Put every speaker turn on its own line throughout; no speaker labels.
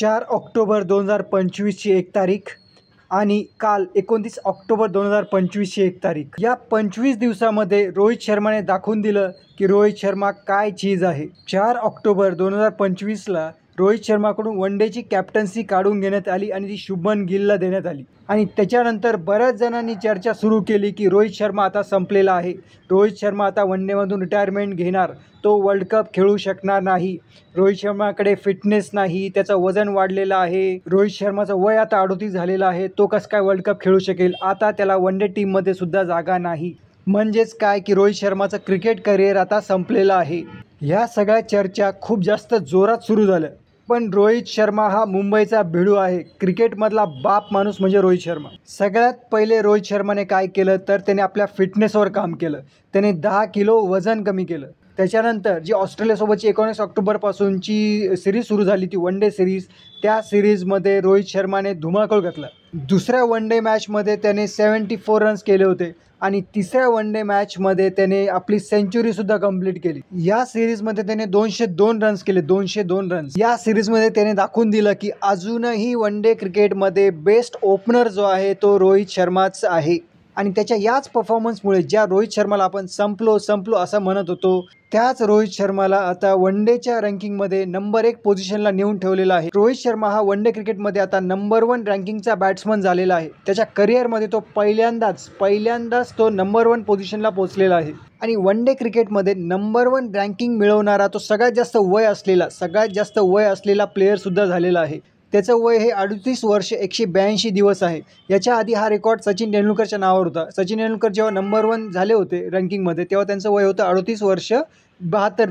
4 October 2025ची 1 तारीख आणि काल 29 ऑक्टोबर 2025ची 1 तारीख. या 25 दिवसामध्ये रोहित शर्माने दाखवून दिलं की रोहित शर्मा काय चीज आहे. 4 ऑक्टोबर 2025ला रोहित शर्माकडून वन डेची कॅप्टन्सी काढून घेण्यात आली आणि ती शुभमन गिलला देण्यात आली. आणि त्याच्यानंतर बऱ्याच जणांनी चर्चा सुरू केली की रोहित शर्मा आता संपलेला आहे, रोहित शर्मा आता वन डेमधून रिटायरमेंट घेणार, तो वर्ल्ड कप खेळू शकणार नाही, रोहित शर्माकडे फिटनेस नाही, त्याचं वजन वाढलेलं आहे, रोहित शर्माचं वय आता 38 झालेलं आहे, तो कसं काय वर्ल्ड कप खेळू शकेल, आता त्याला वन डे टीममध्ये सुद्धा जागा नाही. म्हणजेच काय की रोहित शर्माचं क्रिकेट करिअर आता संपलेलं आहे. ह्या सगळ्या चर्चा खूप जास्त जोरात सुरू झाल्या. पण रोहित शर्मा हा मुंबईचा भिडू आहे. क्रिकेटमधला बाप माणूस म्हणजे रोहित शर्मा. सगळ्यात पहिले रोहित शर्माने काय केलं तर त्याने आपल्या फिटनेसवर काम केलं. त्याने 10 किलो वजन कमी केलं. त्याच्यानंतर जी ऑस्ट्रेलियासोबतची 19 ऑक्टोबरपासूनची सिरीज सुरू झाली, ती वन डे सिरीज, त्या सिरीजमध्ये रोहित शर्माने धुमाकूळ घातला. दुसऱ्या वन डे मॅचमध्ये त्याने 74 रन्स केले होते आणि तिसऱ्या वन डे मॅचमध्ये त्याने आपली सेंचुरीसुद्धा कंप्लीट केली. या सिरीजमध्ये त्याने 202 रन्स केले, 202 रन्स. या सिरीजमध्ये त्याने दाखवून दिलं की अजूनही वन डे क्रिकेटमध्ये बेस्ट ओपनर जो आहे तो रोहित शर्माच आहे. आणि त्याच्या याच परफॉर्मन्समुळे ज्या रोहित शर्माला आपण संपलो असं म्हणत होतो, त्याच रोहित शर्माला आता वन डेच्या रँकिंगमध्ये नंबर 1 पोझिशनला नेऊन ठेवलेला आहे. रोहित शर्मा हा वन डे क्रिकेटमध्ये आता नंबर 1 रँकिंगचा बॅट्समन झालेला आहे. त्याच्या करिअरमध्ये तो पहिल्यांदाच तो नंबर 1 पोझिशनला पोहोचलेला आहे. आणि वन डे क्रिकेटमध्ये नंबर 1 रँकिंग मिळवणारा तो सगळ्यात जास्त वय असलेला प्लेअरसुद्धा झालेला आहे. त्याचं वय हे 38 वर्ष 182 दिवस आहे. याच्या आधी हा रेकॉर्ड सचिन तेंडुलकरच्या नावावर होता. सचिन तेंडुलकर जेव्हा नंबर 1 झाले होते रँकिंगमध्ये तेव्हा त्यांचं वय होतं 38 वर्ष 72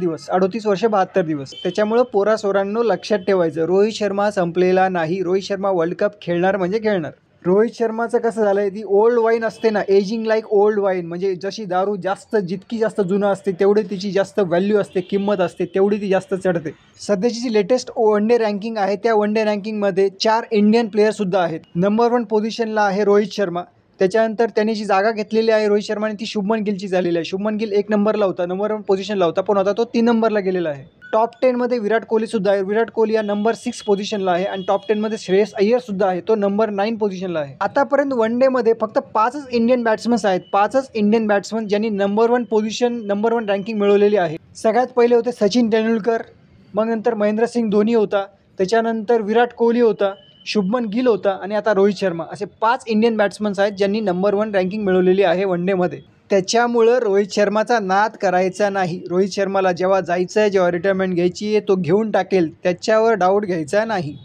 दिवस. त्याच्यामुळं पोरासोरांनो लक्षात ठेवायचं, रोहित शर्मा संपलेला नाही. रोहित शर्मा वर्ल्ड कप खेळणार म्हणजे खेळणार. रोहित शर्माचं कसं झालं आहे, ती ओल्ड वाईन असते ना, एजिंग लाईक ओल्ड वाईन. म्हणजे जशी दारू जितकी जास्त जुनं असते तेवढी तिची जास्त व्हॅल्यू असते, किंमत असते, तेवढी ती जास्त चढते. सध्याची जी लेटेस्ट वन डे रँकिंग आहे त्या वन डे रँकिंगमध्ये 4 इंडियन प्लेयरसुद्धा आहेत. नंबर 1 पोझिशनला आहे रोहित शर्मा. त्याच्यानंतर त्याने जी जागा घेतलेली आहे रोहित शर्माने ती शुभमन गिलची झालेली आहे. शुभमन गिल 1 नंबरला होता, नंबर 1 पोझिशनला होता, पण आता तो 3 नंबरला गेलेला आहे. टॉप 10मध्ये विराट कोहलीसुद्धा आहे. विराट कोहली या नंबर 6 पोझिशनला आहे आणि टॉप 10मध्ये श्रेयस अय्यरसुद्धा आहे, तो नंबर 9 पोझिशनला आहे. आतापर्यंत वन डेमध्ये फक्त 5च इंडियन बॅट्समन्स आहेत. 5च इंडियन बॅट्समन ज्यांनी नंबर 1 रँकिंग मिळवलेली आहे. सगळ्यात पहिले होते सचिन तेंडुलकर, मग नंतर महेंद्रसिंग धोनी होता, त्याच्यानंतर विराट कोहली होता, शुभमन गिल होता आणि आता रोहित शर्मा. असे 5 इंडियन बॅट्समन्स आहेत ज्यांनी नंबर 1 रँकिंग मिळवलेली आहे वन डेमध्ये. त्याच्यामुळं रोहित शर्माचा नाद करायचा नाही. रोहित शर्माला जेव्हा जायचं आहे, जेव्हा रिटायरमेंट घ्यायची आहे, तो घेऊन टाकेल, त्याच्यावर डाऊट घ्यायचा नाही.